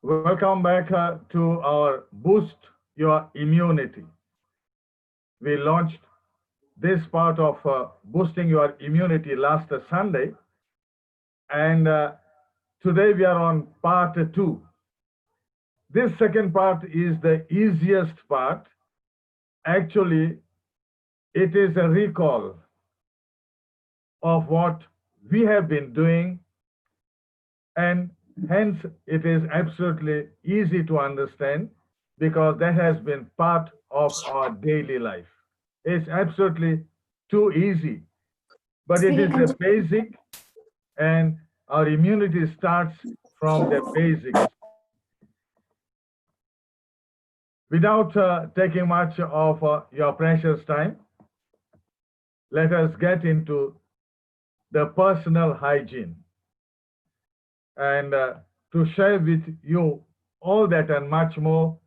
Welcome back to our Boost Your Immunity. We launched this part of boosting your immunity last Sunday, and today we are on part two. This second part is the easiest part. Actually, it is a recall of what we have been doing, and hence it is absolutely easy to understand because that has been part of our daily life. It's absolutely too easy, but it is a basic, and our immunity starts from the basics. Without taking much of your precious time, let us get into the personal hygiene. And to share with you all that and much more,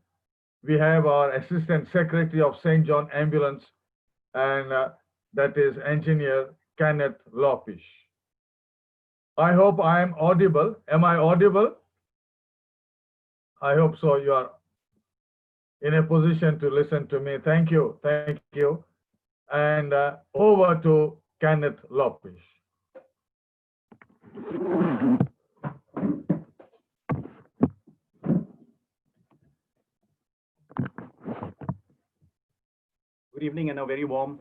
we have our Assistant Secretary of St. John Ambulance, and that is Engineer Kenneth Lopish. I hope I am audible. Am I audible? I hope so. You are in a position to listen to me. Thank you. Thank you. And over to Kenneth Lopish. Good evening and a very warm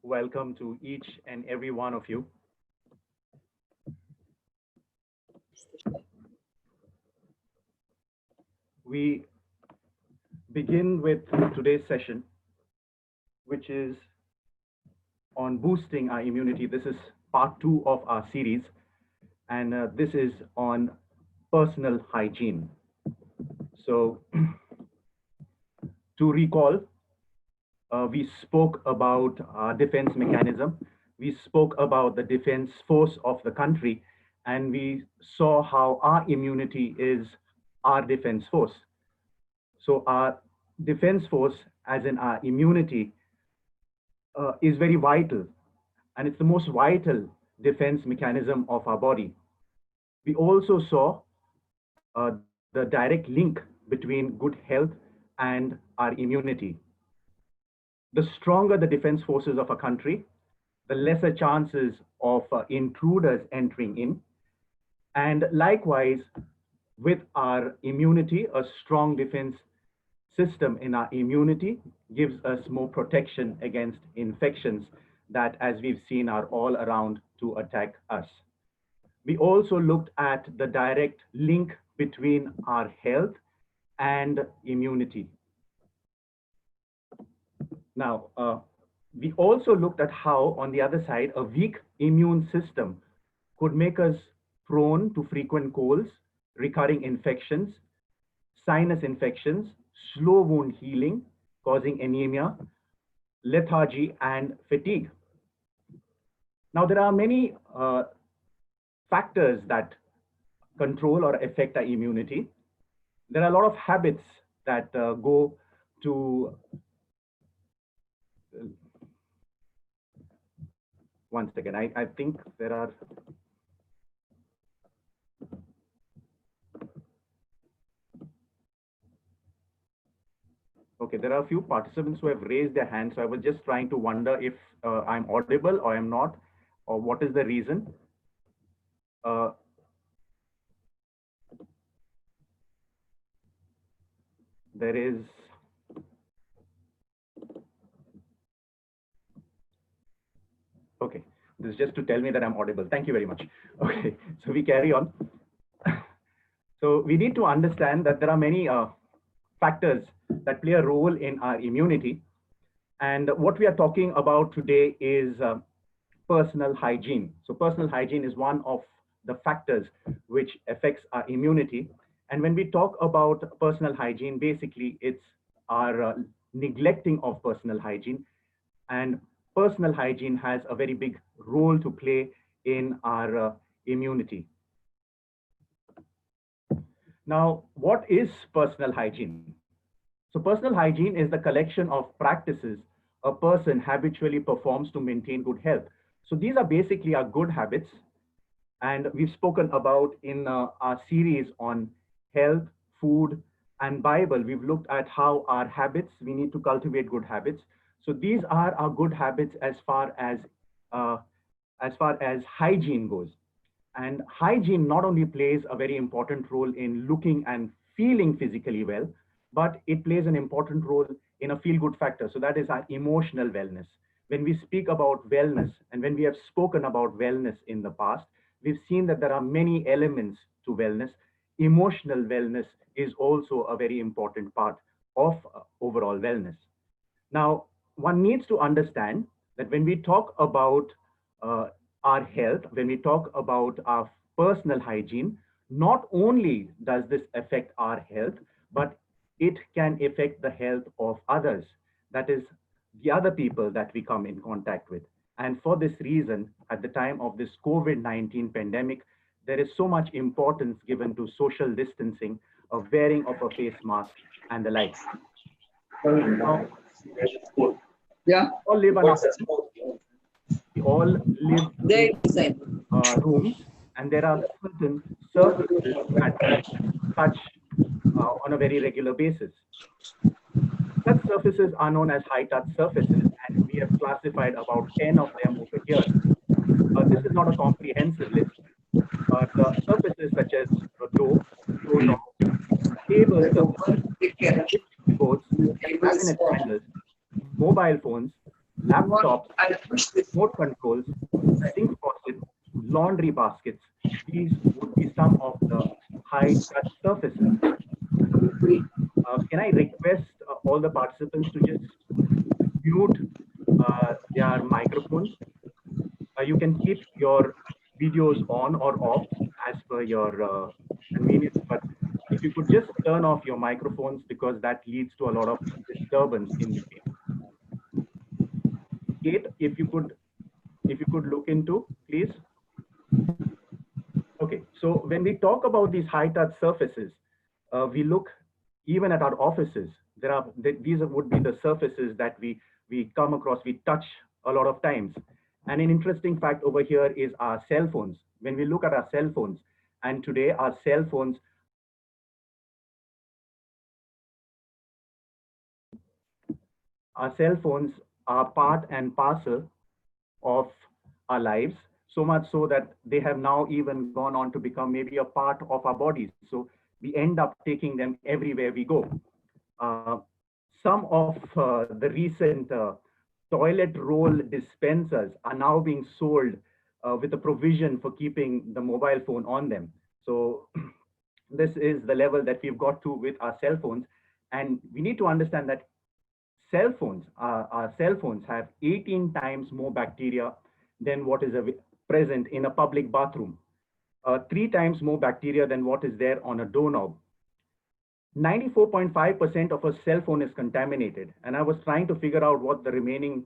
welcome to each and every one of you. We begin with today's session, which is on boosting our immunity. This is part two of our series, and this is on personal hygiene. So to recall, we spoke about our defense mechanism. We spoke about the defense force of the country, and we saw how our immunity is our defense force. So our defense force, as in our immunity, is very vital, and it's the most vital defense mechanism of our body. We also saw the direct link between good health and our immunity. The stronger the defense forces of a country, the lesser chances of intruders entering in. And likewise, with our immunity, a strong defense system in our immunity gives us more protection against infections that, as we've seen, are all around to attack us. We also looked at the direct link between our health and immunity. Now, we also looked at how, on the other side, a weak immune system could make us prone to frequent colds, recurring infections, sinus infections, slow wound healing, causing anemia, lethargy, and fatigue. Now, there are many factors that control or affect our immunity. There are a lot of habits that go to one second. I think there are. Okay, there are a few participants who have raised their hands. So I was just trying to wonder if I'm audible or I'm not, or what is the reason. There is. Okay, this is just to tell me that I'm audible. Thank you very much. Okay, so we carry on. So we need to understand that there are many factors that play a role in our immunity. And what we are talking about today is personal hygiene. So personal hygiene is one of the factors which affects our immunity. And when we talk about personal hygiene, basically it's our neglecting of personal hygiene. And personal hygiene has a very big role to play in our immunity. Now, what is personal hygiene? So personal hygiene is the collection of practices a person habitually performs to maintain good health. So these are basically our good habits. And we've spoken about in our series on health food, and Bible, we've looked at how our habits, we need to cultivate good habits. So these are our good habits uh, as far as hygiene goes. And hygiene not only plays a very important role in looking and feeling physically well, but it plays an important role in a feel good factor. So that is our emotional wellness. When we speak about wellness and when we have spoken about wellness in the past, we've seen that there are many elements to wellness. Emotional wellness is also a very important part of overall wellness. Now, one needs to understand that when we talk about uh, our health, when we talk about our personal hygiene, not only does this affect our health, but it can affect the health of others. That is, the other people that we come in contact with. And for this reason, at the time of this COVID-19 pandemic, there is so much importance given to social distancing, a wearing of a face mask, and the like. Now, Yeah. all live in our homes. We all live They in rooms, and there are certain surfaces that we touch on a very regular basis. Such surfaces are known as high touch surfaces, and we have classified about 10 of them over here. This is not a comprehensive list, but surfaces such as doors, doorknobs, tables, keyboards, cabinet handles, mobile phones, laptops, remote controls, sink faucets, laundry baskets. These would be some of the high touch surfaces. Can I request all the participants to just mute their microphones? You can keep your videos on or off as per your convenience, but if you could just turn off your microphones because that leads to a lot of disturbance in between. Kate, if you could look into, please. Okay, so when we talk about these high touch surfaces, we look even at our offices. These would be the surfaces that we come across, we touch a lot of times. And an interesting fact over here is our cell phones. When we look at our cell phones, and today our cell phones are part and parcel of our lives, so much so that they have now even gone on to become maybe a part of our bodies. So we end up taking them everywhere we go. Uh, some of the recent toilet roll dispensers are now being sold with a provision for keeping the mobile phone on them. So this is the level that we've got to with our cell phones. And we need to understand that our cell phones have 18 times more bacteria than what is present in a public bathroom, 3 times more bacteria than what is there on a doorknob. 94.5% of a cell phone is contaminated. And I was trying to figure out what the remaining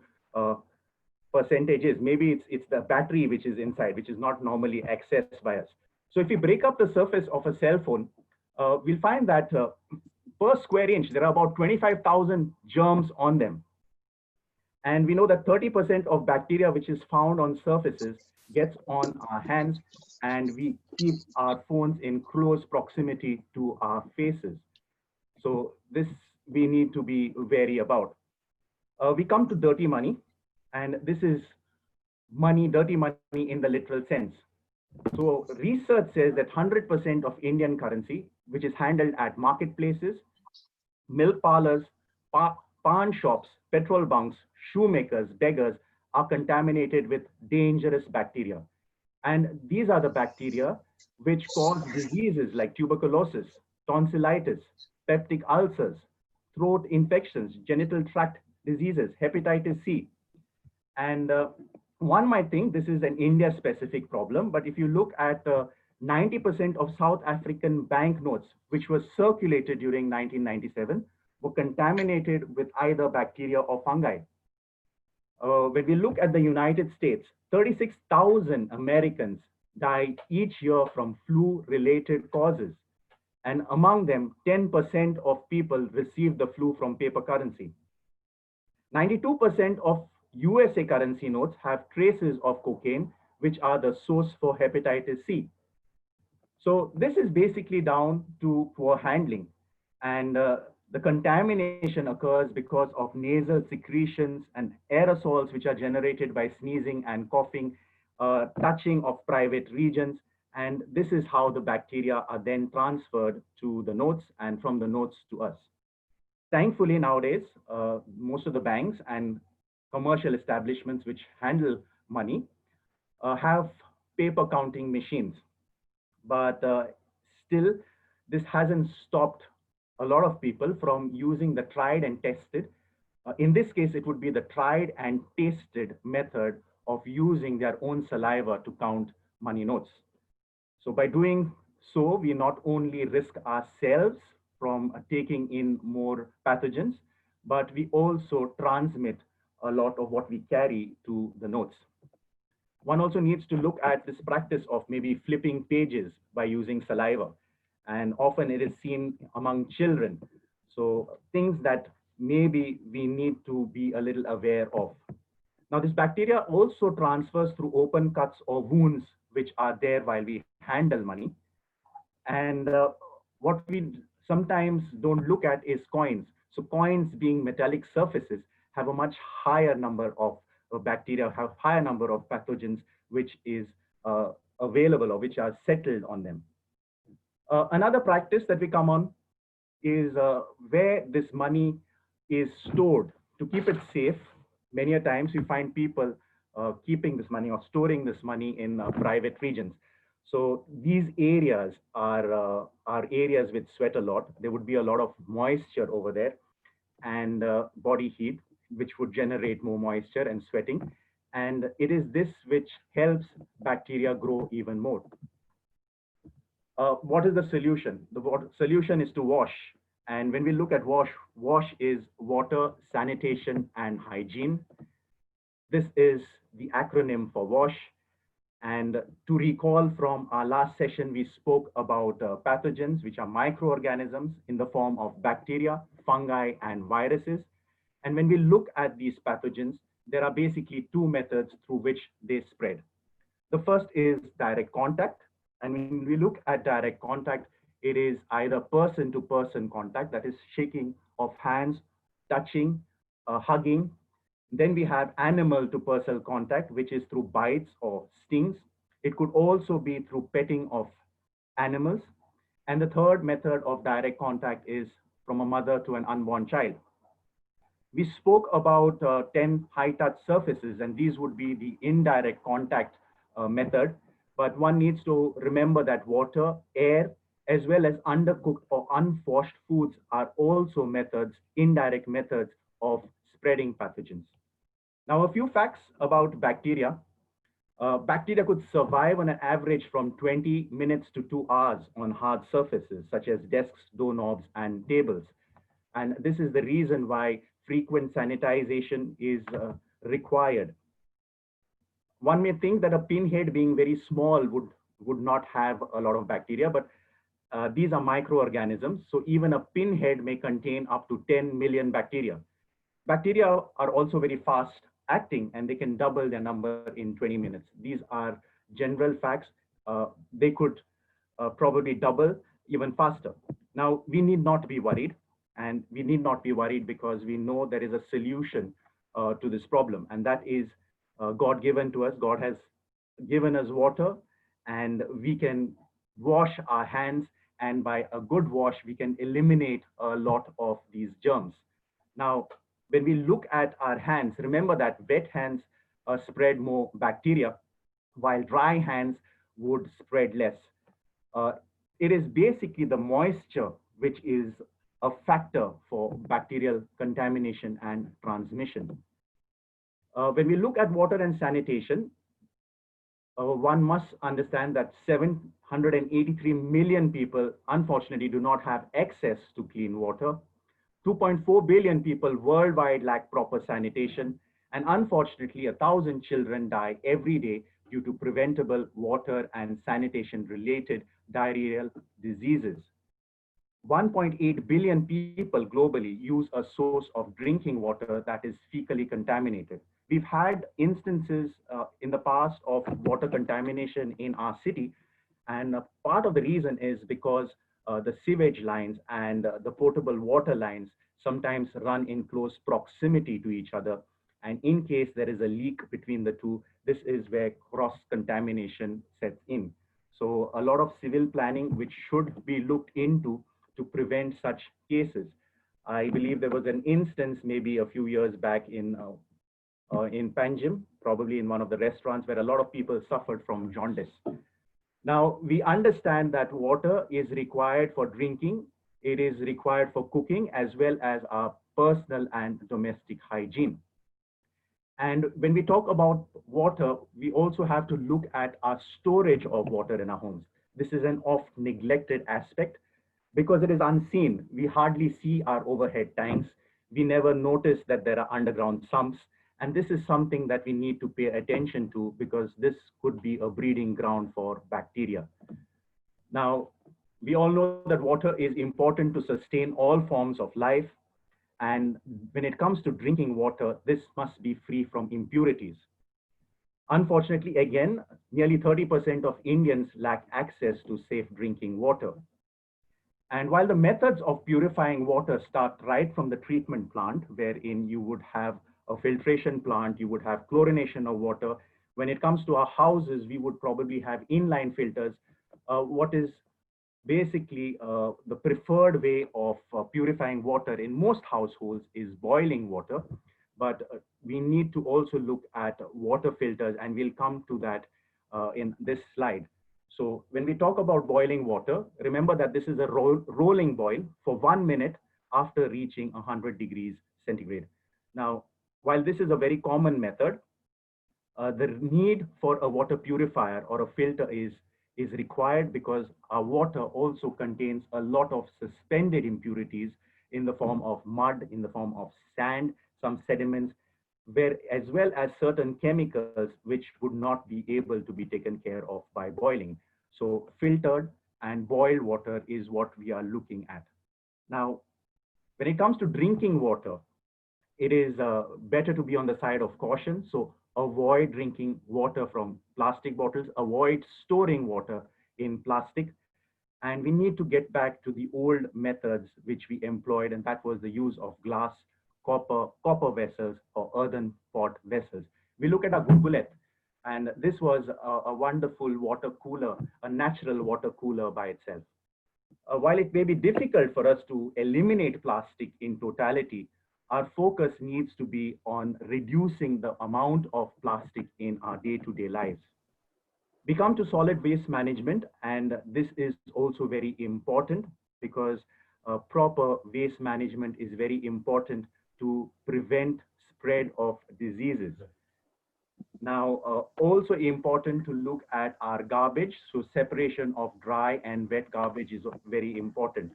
percentage is. Maybe it's the battery which is inside, which is not normally accessed by us. So if we break up the surface of a cell phone, we'll find that per square inch, there are about 25,000 germs on them. And we know that 30% of bacteria which is found on surfaces gets on our hands, and we keep our phones in close proximity to our faces. So this we need to be wary about. We come to dirty money, and this is money, dirty money in the literal sense. So research says that 100% of Indian currency, which is handled at marketplaces, milk parlors, pawn shops, petrol bunks, shoemakers, beggars, are contaminated with dangerous bacteria. And these are the bacteria which cause diseases like tuberculosis, tonsillitis, peptic ulcers, throat infections, genital tract diseases, hepatitis C. And one might think this is an India specific problem, but if you look at 90% of South African banknotes, which were circulated during 1997, were contaminated with either bacteria or fungi. When we look at the United States, 36,000 Americans die each year from flu-related causes. And among them, 10% of people receive the flu from paper currency. 92% of USA currency notes have traces of cocaine, which are the source for hepatitis C. So this is basically down to poor handling. And the contamination occurs because of nasal secretions and aerosols which are generated by sneezing and coughing, touching of private regions. And this is how the bacteria are then transferred to the notes and from the notes to us. Thankfully, nowadays, most of the banks and commercial establishments which handle money have paper counting machines. But still, this hasn't stopped a lot of people from using the tried and tested. In this case, it would be the tried and tasted method of using their own saliva to count money notes. So by doing so, we not only risk ourselves from taking in more pathogens, but we also transmit a lot of what we carry to the notes. One also needs to look at this practice of maybe flipping pages by using saliva. And often it is seen among children. So things that maybe we need to be a little aware of. Now, this bacteria also transfers through open cuts or wounds, which are there while we handle money. And what we sometimes don't look at is coins. So coins being metallic surfaces have a much higher number of bacteria, have higher number of pathogens, which is available or which are settled on them. Another practice that we come on is where this money is stored to keep it safe. Many a times we find people keeping this money or storing this money in private regions. So these areas are areas which sweat a lot. There would be a lot of moisture over there and body heat, which would generate more moisture and sweating. And it is this which helps bacteria grow even more. What is the solution? The solution is to wash. And when we look at wash, wash is water, sanitation, and hygiene. This is the acronym for WASH. And to recall from our last session, we spoke about pathogens, which are microorganisms in the form of bacteria, fungi, and viruses. And when we look at these pathogens, there are basically two methods through which they spread. The first is direct contact. And when we look at direct contact, it is either person-to-person contact, that is shaking of hands, touching, hugging. Then we have animal-to-person contact, which is through bites or stings. It could also be through petting of animals. And the third method of direct contact is from a mother to an unborn child. We spoke about 10 high-touch surfaces, and these would be the indirect contact method. But one needs to remember that water, air, as well as undercooked or unwashed foods are also methods, indirect methods of spreading pathogens. Now, a few facts about bacteria. Bacteria could survive on an average from 20 minutes to 2 hours on hard surfaces, such as desks, doorknobs, and tables. And this is the reason why frequent sanitization is required. One may think that a pinhead being very small would not have a lot of bacteria, but these are microorganisms. So even a pinhead may contain up to 10 million bacteria. Bacteria are also very fast acting and they can double their number in 20 minutes. These are general facts. They could probably double even faster. Now, we need not be worried, and we need not be worried because we know there is a solution to this problem, and that is God given to us. God has given us water, and we can wash our hands, and by a good wash, we can eliminate a lot of these germs. Now, when we look at our hands, remember that wet hands spread more bacteria, while dry hands would spread less. It is basically the moisture which is a factor for bacterial contamination and transmission. When we look at water and sanitation, one must understand that 783 million people, unfortunately, do not have access to clean water. 2.4 billion people worldwide lack proper sanitation. And unfortunately, 1,000 children die every day due to preventable water and sanitation related diarrheal diseases. 1.8 billion people globally use a source of drinking water that is fecally contaminated. We've had instances in the past of water contamination in our city, And part of the reason is because the sewage lines and the potable water lines sometimes run in close proximity to each other. And in case there is a leak between the two, this is where cross contamination sets in. So a lot of civil planning which should be looked into to prevent such cases. I believe there was an instance maybe a few years back in Panjim, probably in one of the restaurants where a lot of people suffered from jaundice. Now, we understand that water is required for drinking, it is required for cooking, as well as our personal and domestic hygiene. And when we talk about water, we also have to look at our storage of water in our homes. This is an oft neglected aspect because it is unseen. We hardly see our overhead tanks. We never notice that there are underground sumps. And this is something that we need to pay attention to because this could be a breeding ground for bacteria. Now, we all know that water is important to sustain all forms of life. And when it comes to drinking water, this must be free from impurities. Unfortunately, again, nearly 30% of Indians lack access to safe drinking water. And while the methods of purifying water start right from the treatment plant, wherein you would have a filtration plant, you would have chlorination of water. When it comes to our houses, we would probably have inline filters. What is basically the preferred way of purifying water in most households is boiling water. But we need to also look at water filters, and we'll come to that in this slide. So when we talk about boiling water, remember that this is a rolling boil for 1 minute after reaching 100 degrees centigrade. Now, while this is a very common method, the need for a water purifier or a filter is required because our water also contains a lot of suspended impurities in the form of mud, in the form of sand, some sediments, where as well as certain chemicals which would not be able to be taken care of by boiling. So filtered and boiled water is what we are looking at. Now, when it comes to drinking water, it is better to be on the side of caution. So avoid drinking water from plastic bottles, avoid storing water in plastic. And we need to get back to the old methods which we employed, and that was the use of glass, copper vessels, or earthen pot vessels. We look at our Google Earth, and this was a wonderful water cooler, a natural water cooler by itself. While it may be difficult for us to eliminate plastic in totality, our focus needs to be on reducing the amount of plastic in our day-to-day lives. We come to solid waste management, and this is also very important because proper waste management is very important to prevent spread of diseases. Now, also important to look at our garbage. So separation of dry and wet garbage is very important.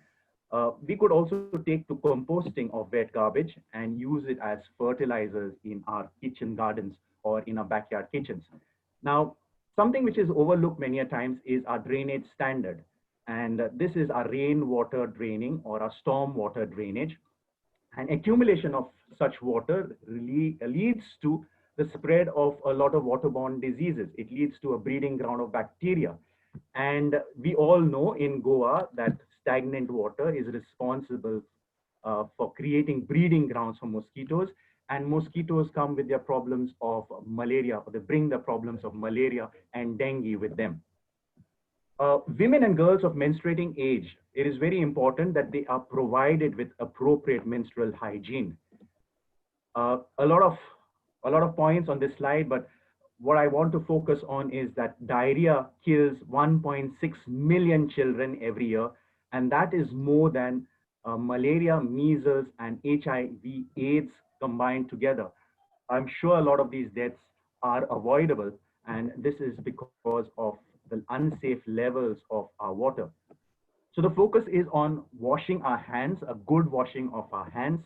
We could also take to composting of wet garbage and use it as fertilizers in our kitchen gardens or in our backyard kitchens. Now, something which is overlooked many a times is our drainage standard. And this is our rainwater draining or our storm water drainage. And accumulation of such water really leads to the spread of a lot of waterborne diseases. It leads to a breeding ground of bacteria. And we all know in Goa that stagnant water is responsible for creating breeding grounds for mosquitoes. And mosquitoes come with their problems of malaria, or they bring the problems of malaria and dengue with them. Women and girls of menstruating age, it is very important that they are provided with appropriate menstrual hygiene. A lot of points on this slide, but what I want to focus on is that diarrhea kills 1.6 million children every year, and that is more than malaria, measles, and HIV/AIDS combined together. I'm sure a lot of these deaths are avoidable, and this is because of the unsafe levels of our water. So the focus is on washing our hands, a good washing of our hands.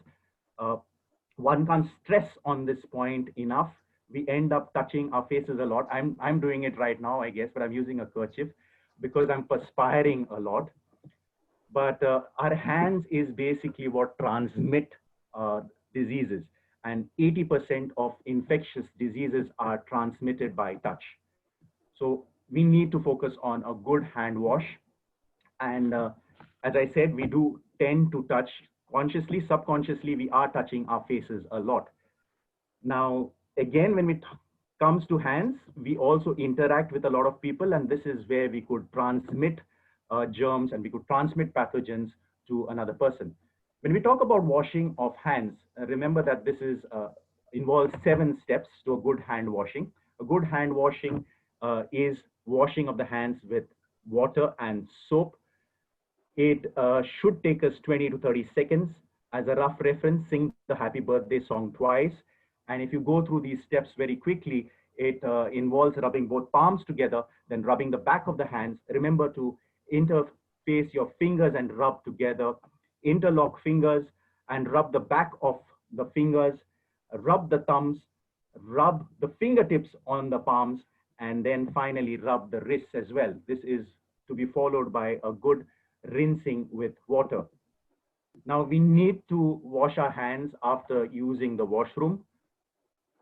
One can't stress on this point enough. We end up touching our faces a lot. I'm doing it right now, I guess, but I'm using a kerchief because I'm perspiring a lot. But our hands is basically what transmit diseases, and 80% of infectious diseases are transmitted by touch. So we need to focus on a good hand wash. And as I said, we do tend to touch consciously, subconsciously, we are touching our faces a lot. Now, again, when it comes to hands, we also interact with a lot of people, and this is where we could transmit germs and we could transmit pathogens to another person. When we talk about washing of hands, remember that this is involves 7 steps to a good hand washing. A good hand washing is washing of the hands with water and soap. It should take us 20 to 30 seconds. As a rough reference, sing the happy birthday song twice. And if you go through these steps very quickly, it involves rubbing both palms together, then rubbing the back of the hands. Remember to interface your fingers and rub together, interlock fingers and rub the back of the fingers, rub the thumbs, rub the fingertips on the palms, and then finally rub the wrists as well. This is to be followed by a good rinsing with water. Now we need to wash our hands after using the washroom,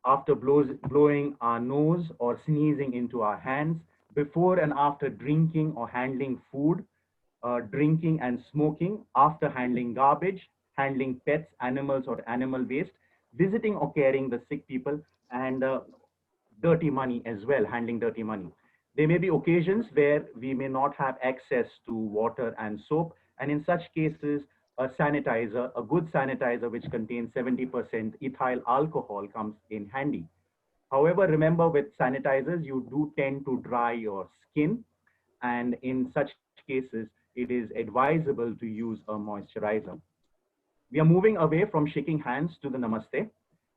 after blowing our nose or sneezing into our hands, before and after drinking or handling food, drinking and smoking, after handling garbage, handling pets, animals or animal waste, visiting or caring the sick people, and dirty money as well, handling dirty money. There may be occasions where we may not have access to water and soap, and in such cases, a sanitizer, a good sanitizer which contains 70% ethyl alcohol comes in handy. However, remember with sanitizers, you do tend to dry your skin, and in such cases, it is advisable to use a moisturizer. We are moving away from shaking hands to the namaste,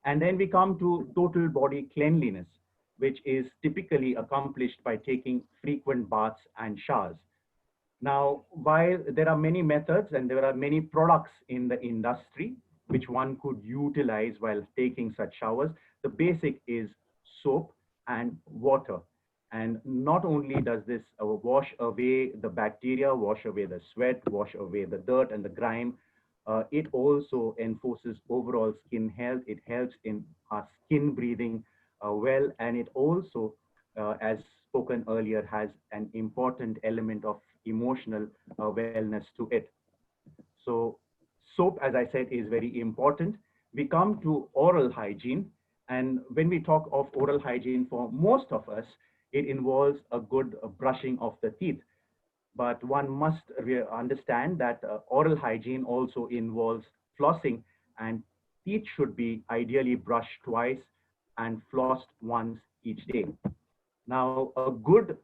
and then we come to total body cleanliness, which is typically accomplished by taking frequent baths and showers. Now, while there are many methods and there are many products in the industry which one could utilize while taking such showers, the basic is soap and water. And not only does this wash away the bacteria, wash away the sweat, wash away the dirt and the grime, it also enforces overall skin health. It helps in our skin breathing well, and it also, as spoken earlier, has an important element of emotional wellness to it. So soap, as I said, is very important. We come to oral hygiene. And when we talk of oral hygiene, for most of us, it involves a good brushing of the teeth. But one must understand that oral hygiene also involves flossing, and teeth should be ideally brushed twice and flossed once each day. Now, a good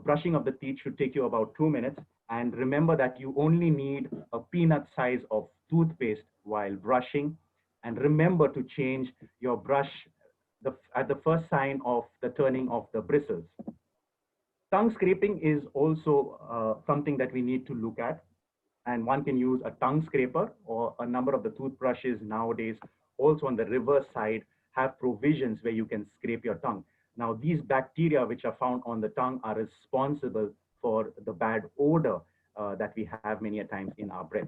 brushing of the teeth should take you about 2 minutes. And remember that you only need a peanut size of toothpaste while brushing. And remember to change your brush at the first sign of the turning of the bristles. Tongue scraping is also something that we need to look at. And one can use a tongue scraper, or a number of the toothbrushes nowadays also on the reverse side have provisions where you can scrape your tongue. Now, these bacteria which are found on the tongue are responsible for the bad odor that we have many a times in our breath.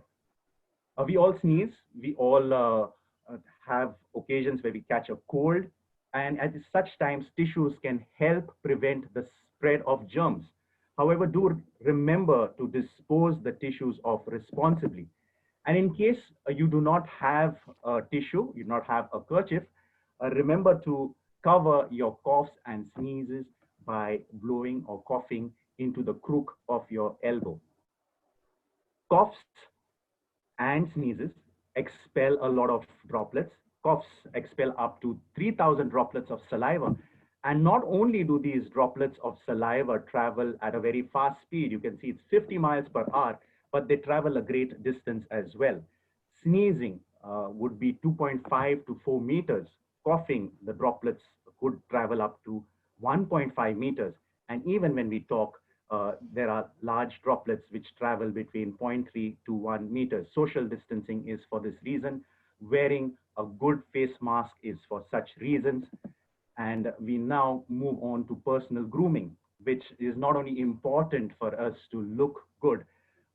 We all sneeze. We all have occasions where we catch a cold. And at such times, tissues can help prevent the spread of germs. However, do remember to dispose the tissues off responsibly. And in case you do not have a tissue, you do not have a kerchief, remember to cover your coughs and sneezes by blowing or coughing into the crook of your elbow. Coughs and sneezes expel a lot of droplets. Coughs expel up to 3,000 droplets of saliva. And not only do these droplets of saliva travel at a very fast speed, you can see it's 50 miles per hour, but they travel a great distance as well. Sneezing would be 2.5 to 4 meters. Coughing, the droplets could travel up to 1.5 meters. And even when we talk, there are large droplets which travel between 0.3 to 1 meters. Social distancing is for this reason. Wearing a good face mask is for such reasons. And we now move on to personal grooming, which is not only important for us to look good,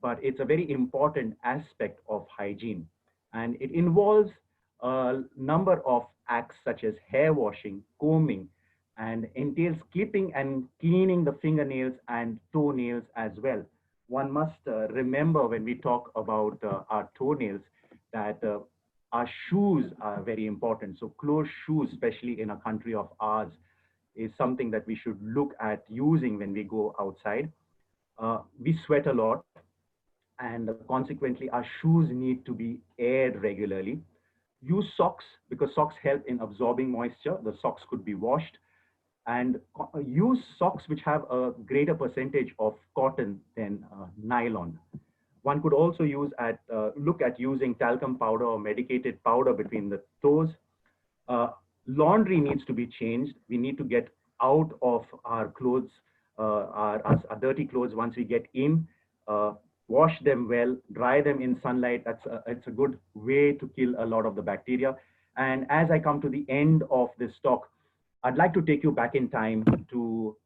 but it's a very important aspect of hygiene. And it involves a number of acts such as hair washing, combing, and entails clipping and cleaning the fingernails and toenails as well. One must remember when we talk about our toenails that our shoes are very important. So closed shoes, especially in a country of ours, is something that we should look at using when we go outside. We sweat a lot, and consequently our shoes need to be aired regularly. Use socks because socks help in absorbing moisture. The socks could be washed, and use socks which have a greater percentage of cotton than nylon. One could also look at using talcum powder or medicated powder between the toes. Uh, Laundry needs to be changed. We need to get out of our clothes, our dirty clothes once we get in. Uh, Wash them well, dry them in sunlight. It's a good way to kill a lot of the bacteria. And as I come to the end of this talk, I'd like to take you back in time to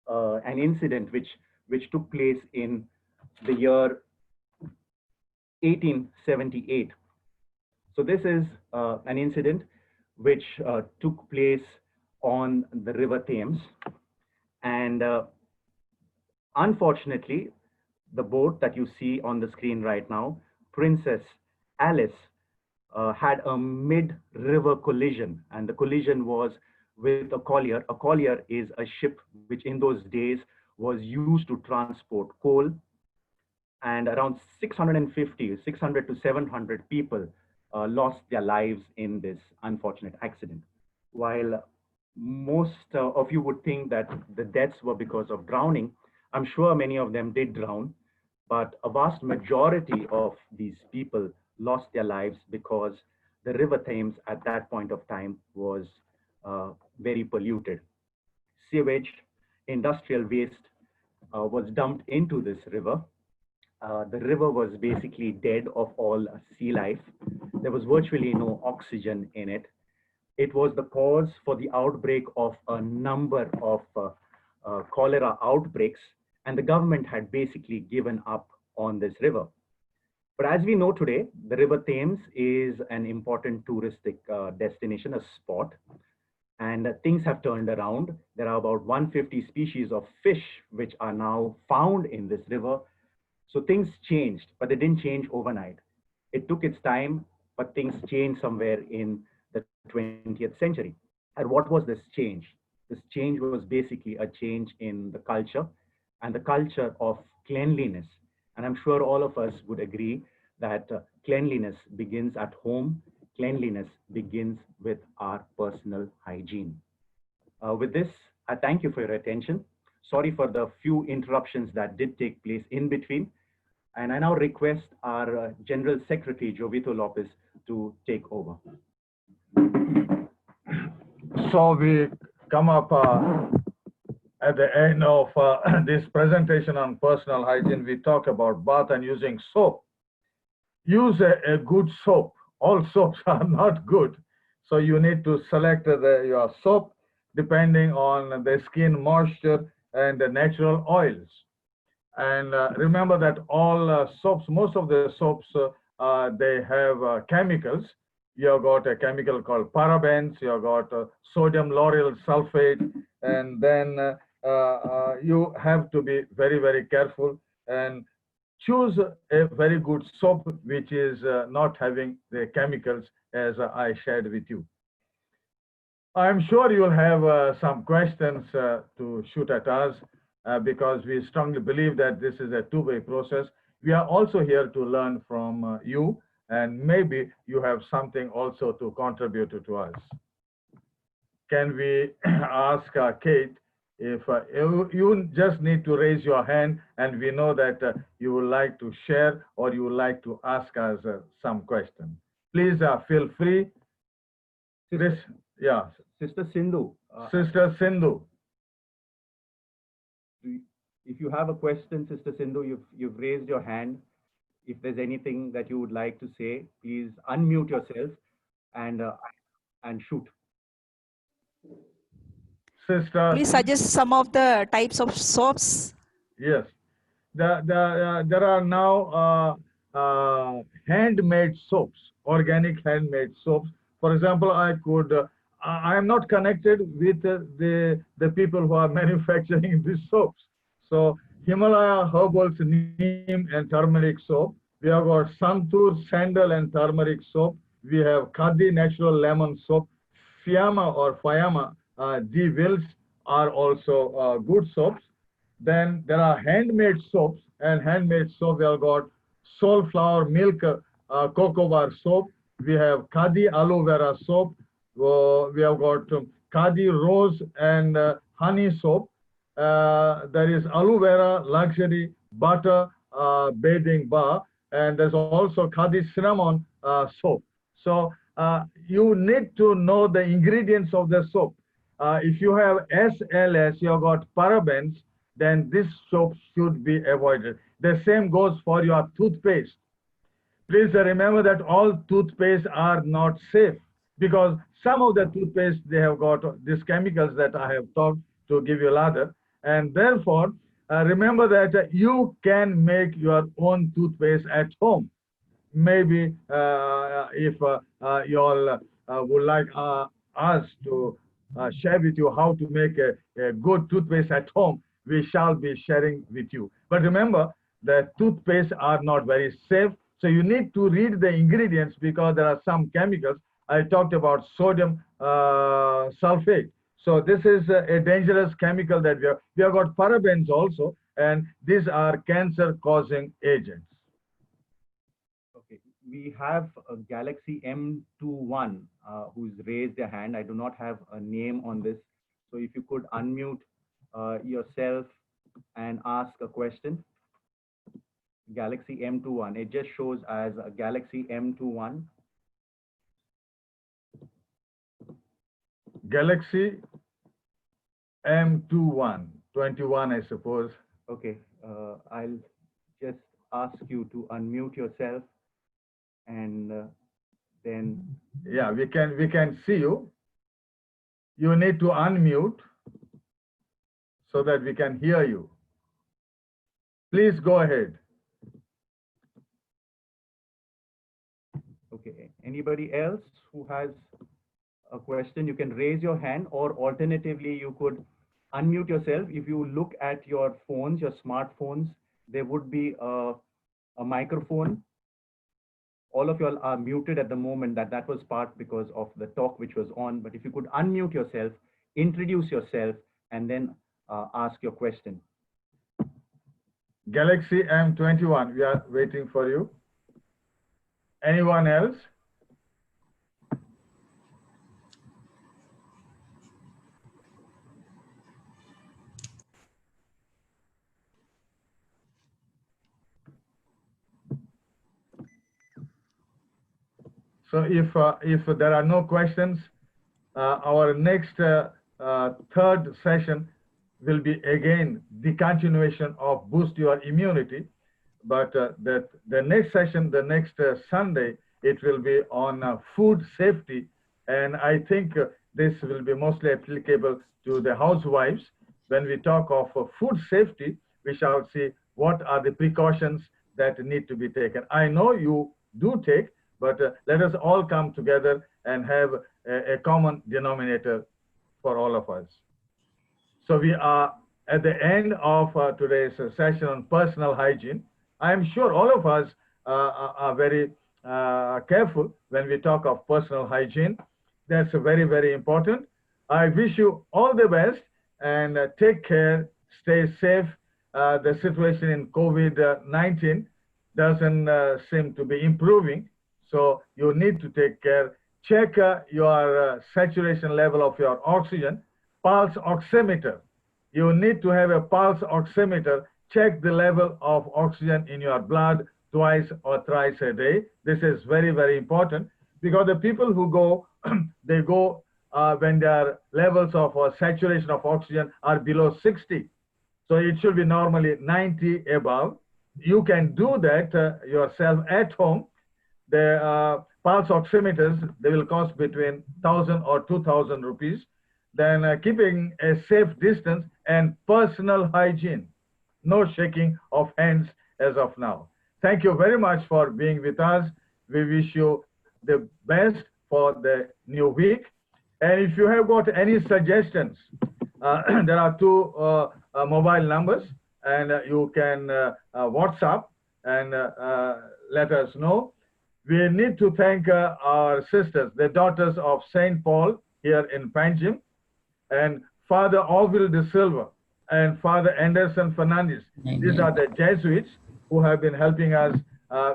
an incident which took place in the year 1878. So this is an incident which took place on the River Thames. And unfortunately, the boat that you see on the screen right now, Princess Alice, had a mid-river collision. And the collision was with a collier. A collier is a ship which in those days was used to transport coal. And around 600 to 700 people lost their lives in this unfortunate accident. While most of you would think that the deaths were because of drowning, I'm sure many of them did drown, but a vast majority of these people lost their lives because the River Thames at that point of time was very polluted. Sewage, industrial waste was dumped into this river. The river was basically dead of all sea life. There was virtually no oxygen in it. It was the cause for the outbreak of a number of cholera outbreaks, and the government had basically given up on this river. But as we know today, the River Thames is an important touristic destination, a spot, and things have turned around. There are about 150 species of fish which are now found in this river. So things changed, but they didn't change overnight. It took its time, but things changed somewhere in the 20th century. And what was this change? This change was basically a change in the culture and the culture of cleanliness. And I'm sure all of us would agree that cleanliness begins at home. Cleanliness begins with our personal hygiene. With this, I thank you for your attention. Sorry for the few interruptions that did take place in between. And I now request our General Secretary, Jovito Lopez, to take over. So we come up at the end of this presentation on personal hygiene. We talk about bath and using soap. Use a good soap. All soaps are not good. So you need to select your soap depending on the skin moisture and the natural oils. And remember that all soaps, most of the soaps, they have chemicals. You've got a chemical called parabens, you've got sodium lauryl sulfate, and then you have to be very, very careful and choose a very good soap which is not having the chemicals as I shared with you. I'm sure you'll have some questions to shoot at us because we strongly believe that this is a two-way process. We are also here to learn from you, and maybe you have something also to contribute to us. Can we ask Kate if you just need to raise your hand and we know that you would like to share or you would like to ask us some question. Please feel free. Yeah. Sister Sindhu. Sister Sindhu. If you have a question, Sister Sindhu, you've raised your hand. If there's anything that you would like to say, please unmute yourself and shoot. Sister. Please suggest some of the types of soaps. Yes. There are now handmade soaps, organic handmade soaps. For example, I could I am not connected with the people who are manufacturing these soaps. So Himalaya Herbals Neem and Turmeric Soap. We have got Santur Sandal and Turmeric Soap. We have Khadi Natural Lemon Soap. Fiamma or Fiamma de Wills are also good soaps. Then there are handmade soaps, and handmade soap we have got Soul Flower Milk Cocoa Bar Soap. We have Khadi Aloe Vera Soap. We have got Khadi Rose and Honey Soap. There is Aloe Vera Luxury Butter Bathing Bar, and there's also Khadi Cinnamon Soap. So you need to know the ingredients of the soap. If you have SLS, you have got parabens, then this soap should be avoided. The same goes for your toothpaste. Please remember that all toothpaste are not safe, because some of the toothpaste, they have got these chemicals that I have talked to give you later. And therefore, remember that you can make your own toothpaste at home. Maybe if you all would like us to share with you how to make a good toothpaste at home, we shall be sharing with you. But remember that toothpaste are not very safe. So you need to read the ingredients, because there are some chemicals. I talked about sodium sulfate. So this is a dangerous chemical that we have. We have got parabens also, and these are cancer-causing agents. Okay, we have a Galaxy M21 who's raised their hand. I do not have a name on this. So if you could unmute yourself and ask a question. Galaxy M21, it just shows as a Galaxy M21. Galaxy M21, 21, I suppose. Okay, I'll just ask you to unmute yourself, and then. Yeah, we can see you. You need to unmute so that we can hear you. Please go ahead. Okay, anybody else who has a question, you can raise your hand, or alternatively, you could unmute yourself. If you look at your phones, your smartphones, there would be a microphone. All of you all are muted at the moment. That was part because of the talk which was on. But if you could unmute yourself, introduce yourself, and then ask your question. Galaxy M21, we are waiting for you. Anyone else? So if there are no questions, our next third session will be again the continuation of Boost Your Immunity. But the next session, the next Sunday, it will be on food safety. And I think this will be mostly applicable to the housewives. When we talk of food safety, we shall see what are the precautions that need to be taken. I know you do take, but let us all come together and have a common denominator for all of us. So we are at the end of today's session on personal hygiene. I am sure all of us are very careful when we talk of personal hygiene. That's very, very important. I wish you all the best, and take care, stay safe. The situation in COVID-19 doesn't seem to be improving, so you need to take care. Check your saturation level of your oxygen, pulse oximeter. You need to have a pulse oximeter. Check the level of oxygen in your blood twice or thrice a day. This is very, very important, because the people who go, they go when their levels of saturation of oxygen are below 60. So it should be normally 90 above. You can do that yourself at home. The pulse oximeters, they will cost between 1,000 or 2,000 rupees. Then keeping a safe distance and personal hygiene. No shaking of hands as of now. Thank you very much for being with us. We wish you the best for the new week. And if you have got any suggestions, there are two mobile numbers, and you can WhatsApp and let us know. We need to thank our sisters, the daughters of St. Paul here in Panjim, and Father Orville de Silva and Father Anderson Fernandez. These are the Jesuits who have been helping us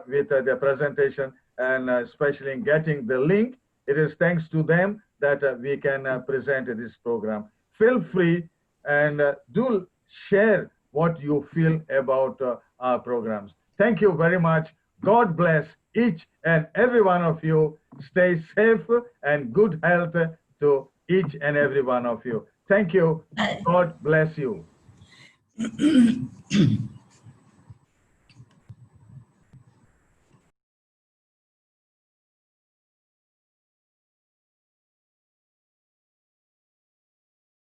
with the presentation, and especially in getting the link. It is thanks to them that we can present this program. Feel free and do share what you feel about our programs. Thank you very much. God bless each and every one of you. Stay safe and good health to each and every one of you. Thank you. God bless you.